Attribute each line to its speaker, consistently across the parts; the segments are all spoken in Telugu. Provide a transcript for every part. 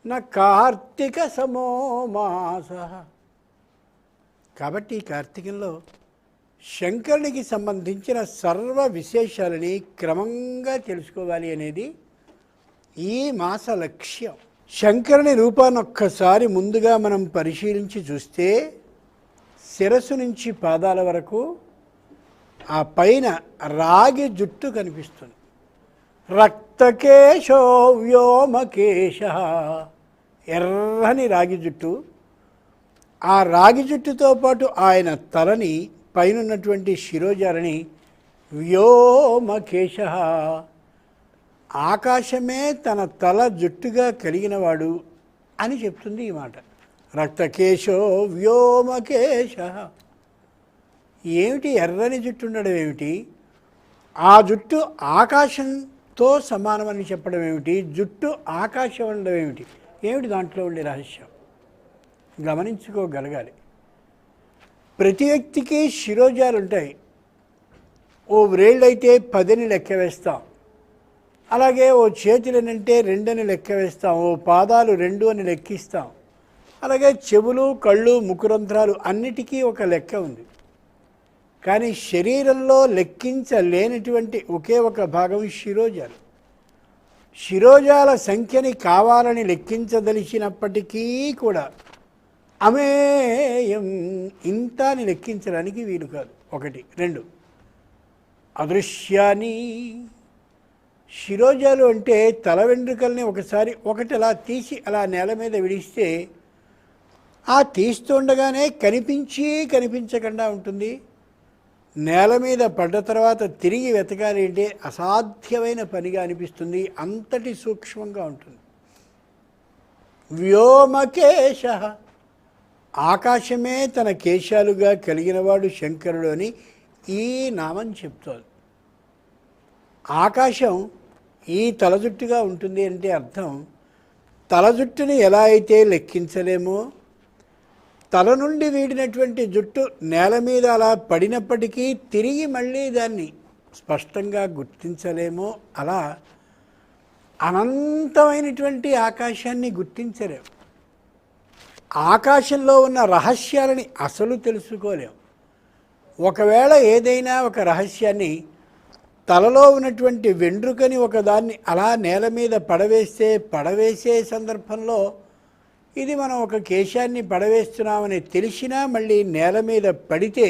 Speaker 1: నా కార్తీక సమో మాస. కాబట్టి ఈ కార్తీకంలో శంకరునికి సంబంధించిన సర్వ విశేషాలని క్రమంగా తెలుసుకోవాలి అనేది ఈ మాస లక్ష్యం. శంకరుని రూపాన్ని ఒక్కసారి ముందుగా మనం పరిశీలించి చూస్తే శిరస్సు నుంచి పాదాల వరకు ఆ పైన రాగి జుట్టు కనిపిస్తుంది. రక్తకేశో వ్యోమకేశ, ఎర్రని రాగి జుట్టు. ఆ రాగి జుట్టుతో పాటు ఆయన తలని పైనున్నటువంటి శిరోజాలని వ్యోమకేశ, ఆకాశమే తన తల జుట్టుగా కలిగినవాడు అని చెప్తుంది ఈ మాట. రక్తకేశో వ్యోమకేశ. ఏమిటి ఎర్రని జుట్టు ఉండడం ఏమిటి? ఆ జుట్టు ఆకాశంతో సమానమని చెప్పడం ఏమిటి? జుట్టు ఆకాశం ఉండడం ఏమిటి? ఏమిటి దాంట్లో ఉండే రహస్యం? గమనించుకోగలగాలి. ప్రతి వ్యక్తికి శిరోజాలు ఉంటాయి. ఓ వ్రేళ్ళైతే 10 లెక్క వేస్తాం, అలాగే ఓ చేతులనంటే 2 లెక్క వేస్తాం, ఓ పాదాలు 2 అని లెక్కిస్తాం, అలాగే చెవులు, కళ్ళు, ముఖరంధ్రాలు అన్నిటికీ ఒక లెక్క ఉంది. కానీ శరీరంలో లెక్కించలేనటువంటి ఒకే ఒక భాగం శిరోజాలు. శిరోజాల సంఖ్యని కావాలని లెక్కించదలిచినప్పటికీ కూడా అమేయం, ఇంత అని లెక్కించడానికి వీలు కాదు. 1, 2 అదృశ్యాని. శిరోజాలు అంటే తల వెంట్రుకల్ని ఒకటి అలా తీసి అలా నేల మీద విడిస్తే ఆ తీస్తుండగానే కనిపించకుండా ఉంటుంది. నేల మీద పడ్డ తర్వాత తిరిగి వెతకాలి అంటే అసాధ్యమైన పనిగా అనిపిస్తుంది, అంతటి సూక్ష్మంగా ఉంటుంది. వ్యోమకేశ, ఆకాశమే తన కేశాలుగా కలిగినవాడు శంకరుడు అని ఈ నామం చెప్తోంది. ఆకాశం ఈ తలజుట్టుగా ఉంటుంది అంటే అర్థం, తలజుట్టుని ఎలా అయితే లెక్కించలేమో, తల నుండి వీడినటువంటి జుట్టు నేల మీద అలా పడినప్పటికీ తిరిగి మళ్ళీ దాన్ని స్పష్టంగా గుర్తించలేమో, అలా అనంతమైనటువంటి ఆకాశాన్ని గుర్తించలేము. ఆకాశంలో ఉన్న రహస్యాలని అసలు తెలుసుకోలేము. ఒకవేళ ఏదైనా ఒక రహస్యాన్ని, తలలో ఉన్నటువంటి వెంట్రుకని ఒకదాన్ని అలా నేల మీద పడవేసే సందర్భంలో ఇది మనం ఒక కేశాన్ని పడవేస్తున్నామని తెలిసినా మళ్ళీ నేల మీద పడితే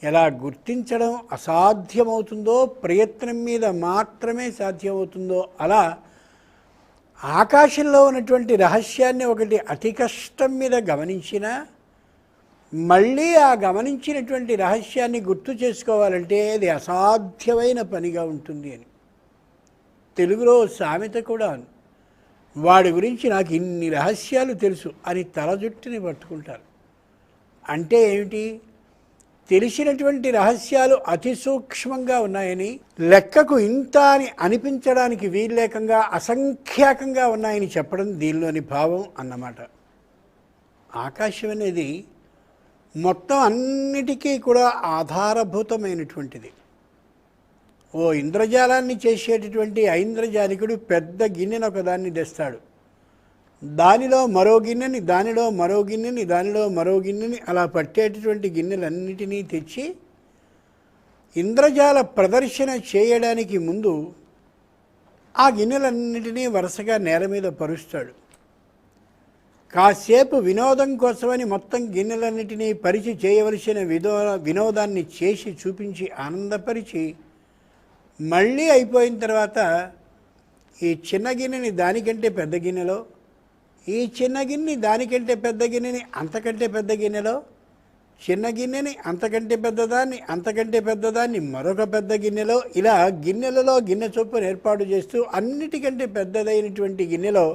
Speaker 1: ఎలా గుర్తించడం అసాధ్యమవుతుందో, ప్రయత్నం మీద మాత్రమే సాధ్యమవుతుందో, అలా ఆకాశంలో ఉన్నటువంటి రహస్యాన్ని ఒకటి అతి కష్టం మీద గమనించినా మళ్ళీ ఆ గమనించినటువంటి రహస్యాన్ని గుర్తు చేసుకోవాలంటే అది అసాధ్యమైన పనిగా ఉంటుంది అని. తెలుగులో సామెత కూడా, వాడి గురించి నాకు ఇన్ని రహస్యాలు తెలుసు అని తల జుట్టుని పట్టుకుంటారు. అంటే ఏమిటి? తెలిసినటువంటి రహస్యాలు అతి సూక్ష్మంగా ఉన్నాయని, లెక్కకు ఇంత అని అనిపించడానికి వీల్లేకంగా అసంఖ్యాకంగా ఉన్నాయని చెప్పడం దీనిలోని భావం అన్నమాట. ఆకాశం అనేది మొత్తం అన్నిటికీ కూడా ఆధారభూతమైనటువంటిది. ఓ ఇంద్రజాలాన్ని చేసేటటువంటి ఐంద్రజాలికుడు పెద్ద గిన్నెను ఒకదాన్ని తెస్తాడు. దానిలో మరో గిన్నెని, దానిలో మరో గిన్నెని, దానిలో మరో గిన్నెని, అలా పట్టేటటువంటి గిన్నెలన్నిటినీ తెచ్చి ఇంద్రజాల ప్రదర్శన చేయడానికి ముందు ఆ గిన్నెలన్నిటినీ వరుసగా నేల మీద పరుస్తాడు. కాసేపు వినోదం కోసమని మొత్తం గిన్నెలన్నిటినీ పరిచి చేయవలసిన వినోదాన్ని చేసి చూపించి ఆనందపరిచి మళ్ళీ అయిపోయిన తర్వాత ఈ చిన్న గిన్నెని దానికంటే పెద్ద గిన్నెలో, ఈ చిన్న గిన్నెని దానికంటే పెద్ద గిన్నెని అంతకంటే పెద్ద గిన్నెలో, చిన్న గిన్నెని అంతకంటే పెద్దదాన్ని, అంతకంటే పెద్దదాన్ని మరొక పెద్ద గిన్నెలో, ఇలా గిన్నెలలో గిన్నె చొప్పున ఏర్పాటు చేస్తూ అన్నిటికంటే పెద్దదైనటువంటి గిన్నెలో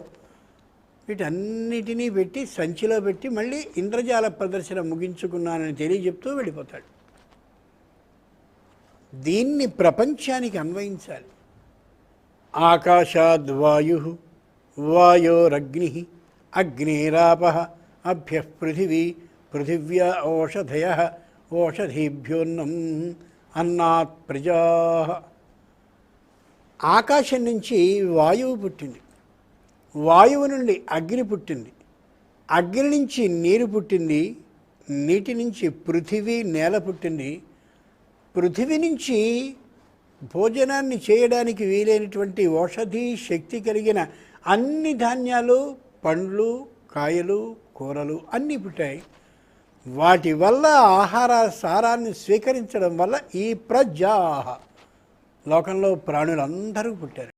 Speaker 1: వీటన్నిటినీ పెట్టి సంచిలో పెట్టి మళ్ళీ ఇంద్రజాల ప్రదర్శన ముగించుకున్నానని తెలియజెప్తూ వెళ్ళిపోతాడు. దీన్ని ప్రపంచానికి అన్వయించాలి. ఆకాశాద్వాయు, వాయోరగ్ని, అగ్నిరాప, అభ్య పృథివీ, పృథివ్యా ఓషధయ, ఓషధీభ్యోన్నం, అన్నాత్ ప్రజా. ఆకాశం నుంచి వాయువు పుట్టింది. వాయువు నుండి అగ్ని పుట్టింది, అగ్ని నుంచి నీరు పుట్టింది, నీటి నుంచి పృథివీ నేల పుట్టింది, పృథివీ నుంచి భోజనాన్ని చేయడానికి వీలైనటువంటి ఔషధి శక్తి కలిగిన అన్ని ధాన్యాలు, పండ్లు, కాయలు, కూరలు అన్నీ పుట్టాయి. వాటి వల్ల ఆహార సారాన్ని స్వీకరించడం వల్ల ఈ ప్రజా లోకంలో ప్రాణులందరూ పుట్టారు.